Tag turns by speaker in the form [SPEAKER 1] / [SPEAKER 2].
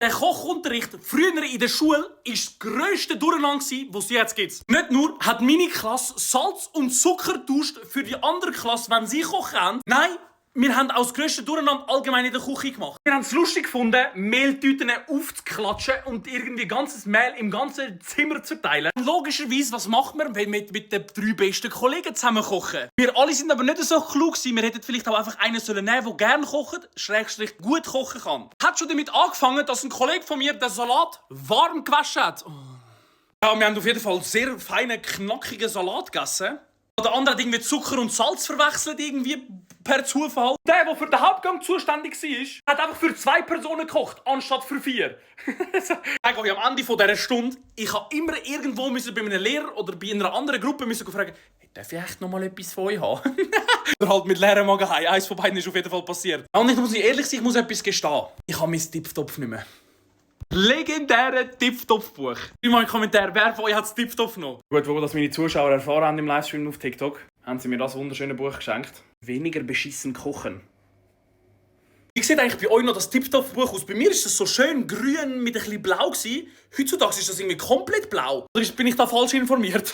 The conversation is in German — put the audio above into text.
[SPEAKER 1] Der Kochunterricht früher in der Schule war das grösste Durcheinander, das es jetzt gibt. Nicht nur hat meine Klasse Salz und Zucker getauscht für die andere Klasse, wenn sie kochen. Nein, wir haben auch das grösste Durcheinander allgemein in der Küche gemacht. Wir haben es lustig gefunden, Mehltüten aufzuklatschen und irgendwie ganzes Mehl im ganzen Zimmer zu verteilen. Logischerweise, was macht man, wenn wir mit den 3 besten Kollegen zusammen kochen? Wir alle sind aber nicht so klug gewesen. Wir hätten vielleicht auch einfach einen nehmen sollen, der gerne kocht, schrägstrich gut kochen kann. Hat schon damit angefangen, dass ein Kollege von mir den Salat warm gewaschen hat. Ja, wir haben auf jeden Fall sehr feinen, knackigen Salat gegessen. Der andere hat irgendwie Zucker und Salz verwechselt, irgendwie per Zufall. Der für den Hauptgang zuständig war, hat einfach für 2 Personen gekocht, anstatt für 4. Eigentlich am Ende dieser Stunde, ich habe immer irgendwo bei einem Lehrer oder bei einer anderen Gruppe fragen, hey, darf ich echt noch mal etwas von euch haben? Oder halt mit leerem Magen heim. Eins von beiden ist auf jeden Fall passiert. Und ich muss ehrlich sein, ich muss etwas gestehen. Ich habe meinen Tipftopf nicht mehr. Legendäre Tipftopf-Buch. Schreib mal in den Kommentaren, wer von euch hat das Tipftopf noch? Gut, wo das meine Zuschauer erfahren haben im Livestream auf TikTok, haben sie mir das wunderschöne Buch geschenkt. Weniger beschissen kochen. Wie sieht eigentlich bei euch noch das Tipftopf-Buch aus? Bei mir war es so schön grün mit ein bisschen blau. Heutzutage ist das irgendwie komplett blau. Oder bin ich da falsch informiert?